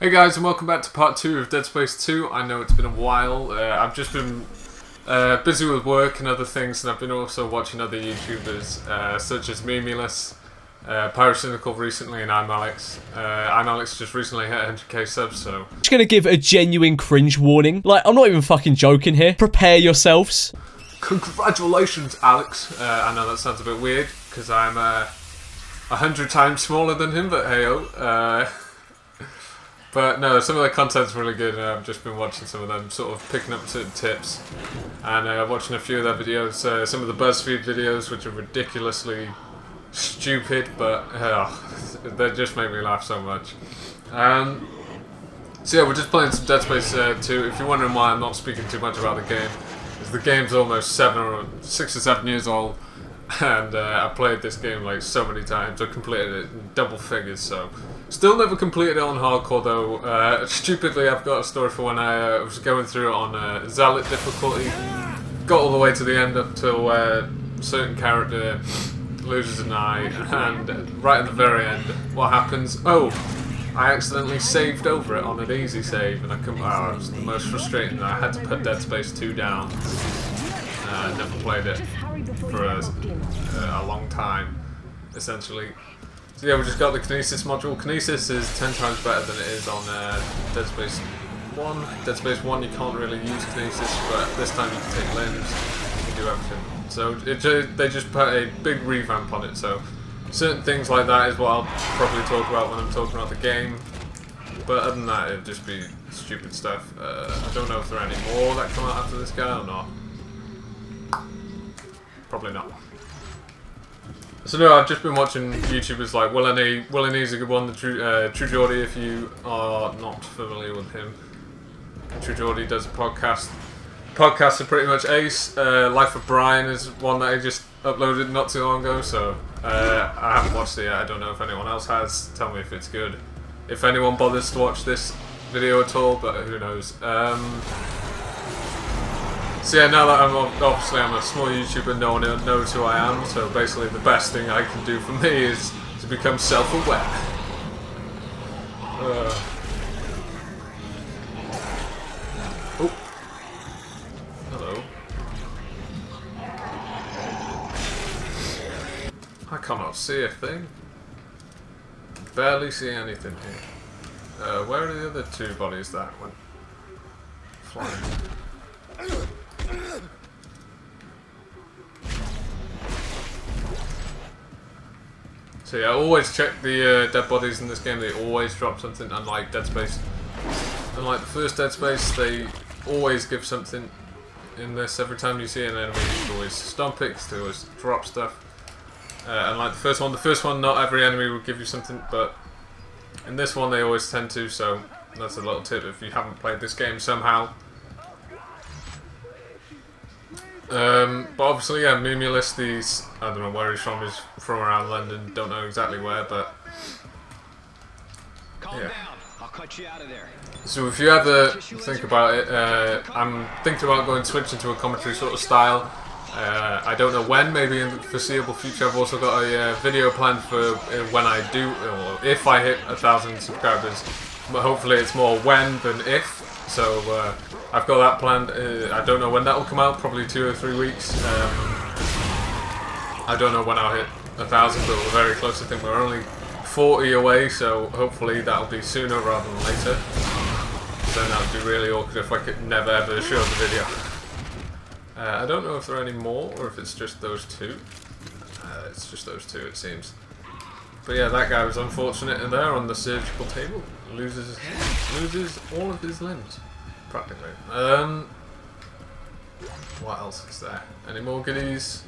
Hey guys, and welcome back to part 2 of Dead Space 2. I know it's been a while. I've just been busy with work and other things, and I've been also watching other YouTubers such as Memulous, Pyrocynical recently, and I'm Alex. I'm Alex just recently hit 100k subs, so... I'm just gonna give a genuine cringe warning. Like, I'm not even fucking joking here. Prepare yourselves. Congratulations, Alex. I know that sounds a bit weird, because I'm 100 times smaller than him, but hey-oh. But no, some of the content's really good, and I've just been watching some of them, sort of picking up certain tips, and watching a few of their videos, some of the BuzzFeed videos, which are ridiculously stupid, but they just make me laugh so much. So yeah, we're just playing some Dead Space 2. If you're wondering why I'm not speaking too much about the game, is the game's almost 6 or 7 years old, and I played this game like so many times. I completed it in double figures, so still never completed it on hardcore though. Stupidly, I've got a story for when I was going through it on Zealot difficulty. Got all the way to the end up till a certain character loses an eye, and right at the very end, what happens? Oh, I accidentally saved over it on an easy save, and I couldn't. Oh, it was the most frustrating. I had to put Dead Space 2 down. I never played it for a long time, essentially. So yeah, we just got the Kinesis module. Kinesis is 10 times better than it is on Dead Space 1. Dead Space 1 you can't really use Kinesis, but this time you can take limbs, you can do everything. So they just put a big revamp on it, so certain things like that is what I'll probably talk about when I'm talking about the game. But other than that, it'd just be stupid stuff. I don't know if there are any more that come out after this guy or not. Probably not. So no, I've just been watching YouTubers like Willeni's a good one, the True Geordie, if you are not familiar with him. True Geordie does a podcast. Podcasts are pretty much ace. Life of Brian is one that I just uploaded not too long ago, so I haven't watched it yet. I don't know if anyone else has. Tell me if it's good. If anyone bothers to watch this video at all, but who knows. So yeah, now that I'm a small YouTuber, no one knows who I am, so basically the best thing I can do for me is to become self-aware. Oh. Hello. I cannot see a thing. Barely see anything here. Where are the other two bodies that went flying? So yeah, always check the dead bodies in this game. They always drop something, unlike Dead Space. Unlike the first Dead Space, they always give something in this. Every time you see an enemy, you can always stomp it, they always drop stuff. Unlike the first one not every enemy will give you something, but in this one they always tend to, so that's a little tip if you haven't played this game somehow. But obviously, yeah, Memulous, I don't know where he's from around London, don't know exactly where, but yeah. I'll cut you out of there. So if you ever think about it, I'm thinking about switching to a commentary sort of style. I don't know when, maybe in the foreseeable future. I've also got a video planned for when I do, or if I hit 1,000 subscribers, but hopefully it's more when than if. So I've got that planned. I don't know when that will come out. Probably 2 or 3 weeks. I don't know when I'll hit 1,000, but we're very close. I think we're only 40 away, so hopefully that'll be sooner rather than later. Then that would be really awkward if I could never ever show the video. I don't know if there are any more or if it's just those two. It's just those two, it seems. But yeah, that guy was unfortunate in there on the surgical table. Loses all of his limbs, practically. What else is there? Any more goodies?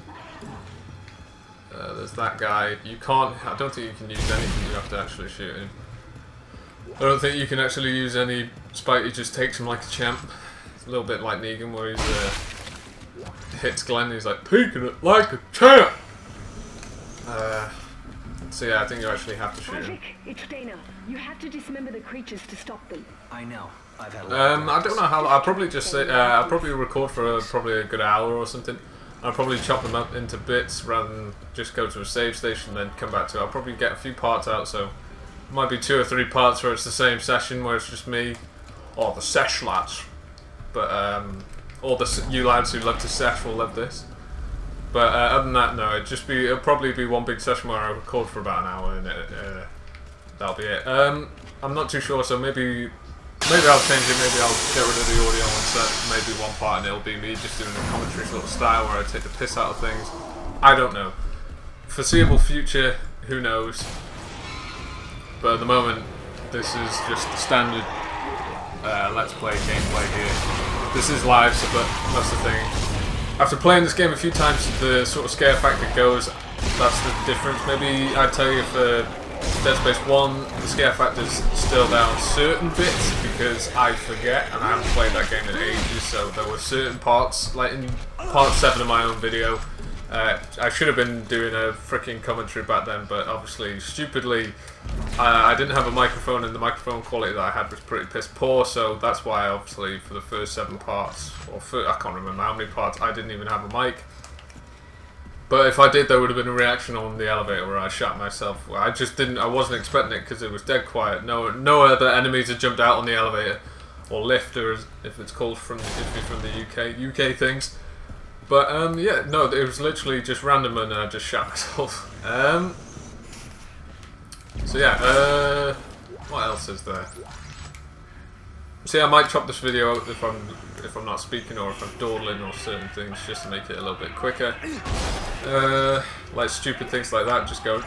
There's that guy. You can't. I don't think you can use anything. You have to actually shoot him. I don't think you can actually use any spike. He just takes him like a champ. It's a little bit like Negan, where he's hits Glenn. He's like taking it like a champ. So yeah, I think you actually have to shoot him. It's Dana. You have to dismember the creatures to stop them. I know. I've had I don't know how. I'll probably just say. I'll probably record for probably a good hour or something. I'll probably chop them up into bits rather than just go to a save station and then come back to it. I'll probably get a few parts out, so Might be 2 or 3 parts where it's the same session where it's just me, or the sesh lads. But all you lads who love to sesh will love this. But other than that, no, it'll probably be one big session where I record for about an hour and that'll be it. I'm not too sure, so maybe I'll change it, maybe I'll get rid of the audio on set, maybe one part and it'll be me just doing a commentary sort of style where I take the piss out of things. I don't know. Foreseeable future, who knows. But at the moment, this is just the standard Let's Play gameplay here. This is live, so, but that's the thing. After playing this game a few times, the sort of scare factor goes, that's the difference. Maybe I'd tell you for Dead Space 1, the scare factor's still down certain bits because I forget and I haven't played that game in ages, so there were certain parts, like in part 7 of my own video, I should have been doing a freaking commentary back then, but obviously, stupidly, I didn't have a microphone and the microphone quality that I had was pretty piss poor, so that's why obviously for the first 7 parts, or I can't remember how many parts, I didn't even have a mic. But if I did, there would have been a reaction on the elevator where I shot myself. I wasn't expecting it because it was dead quiet. No other enemies had jumped out on the elevator, or lift, or if it's called if you're from the UK things. But yeah, no, it was literally just random and I just shot myself. So yeah, what else is there? See, I might chop this video out if I'm not speaking or if I'm dawdling or certain things, just to make it a little bit quicker. Like stupid things like that, just go.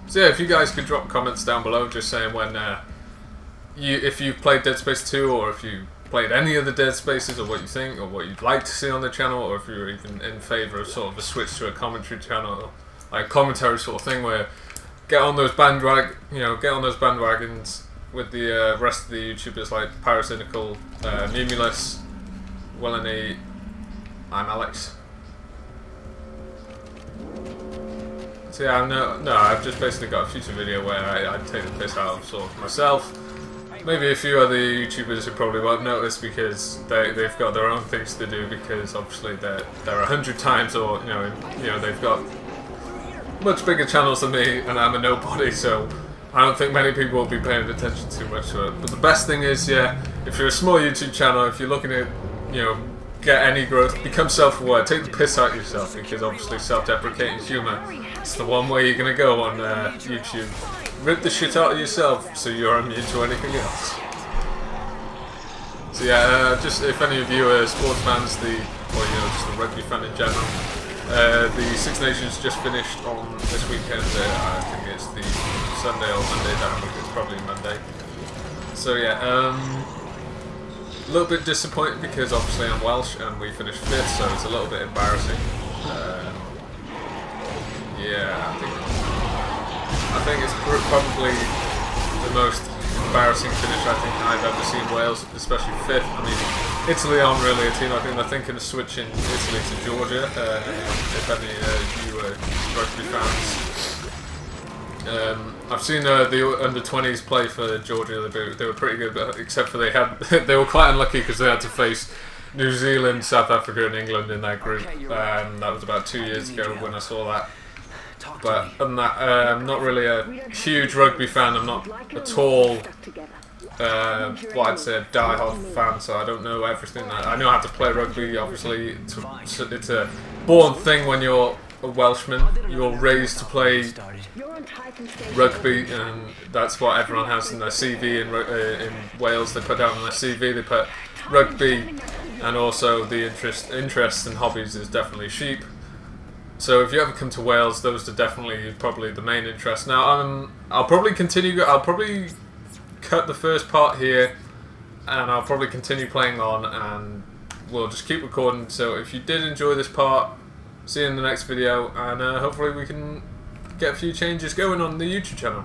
So yeah, if you guys could drop comments down below, just saying when if you've played Dead Space 2 or if you played any of the Dead Spaces, or what you think, or what you'd like to see on the channel, or if you're even in favour of sort of a switch to a commentary channel, like a commentary sort of thing, where get on those bandwagon, get on those bandwagons with the rest of the YouTubers like Paracynical, Mumulus, Willany, I'm Alex. So yeah, no, I've just basically got a future video where I take the piss out of sort of myself. Maybe a few other YouTubers who probably won't notice because they've got their own things to do, because obviously they're 100 times, or they've got much bigger channels than me and I'm a nobody, so I don't think many people will be paying attention too much to it. But the best thing is, yeah, if you're a small YouTube channel, if you're looking at get any growth, become self-aware, take the piss out of yourself, because obviously self-deprecating humour, it's the one way you're going to go on YouTube. Rip the shit out of yourself so you're immune to anything else. So yeah, just if any of you are sports fans, or just a rugby fan in general, the Six Nations just finished on this weekend. I think it's the Sunday or Monday, I don't think it's probably Monday. So yeah, a little bit disappointed because obviously I'm Welsh and we finished 5th, so it's a little bit embarrassing. Yeah, I think it's probably the most embarrassing finish I think I've ever seen Wales, especially 5th. I mean, Italy aren't really a team. I think they're thinking of switching Italy to Georgia. If any of you are rugby fans, I've seen the under-20s play for Georgia. They were pretty good, but except for they were quite unlucky because they had to face New Zealand, South Africa, and England in that group. That was about 2 years ago when I saw that. But other than that, I'm not really a huge rugby fan. I'm not at all, what I'd say, a die-hard fan, so I don't know everything. I know how to play rugby, obviously. It's a born thing when you're a Welshman. You're raised to play rugby, and that's what everyone has in their CV in Wales. They put down on their CV, they put rugby, and also the interests and hobbies is definitely sheep. So if you ever come to Wales, those are definitely probably the main interest. Now I'll probably continue. I'll probably cut the first part here, and I'll probably continue playing on, and we'll just keep recording. So if you did enjoy this part, see you in the next video, and hopefully we can get a few changes going on the YouTube channel.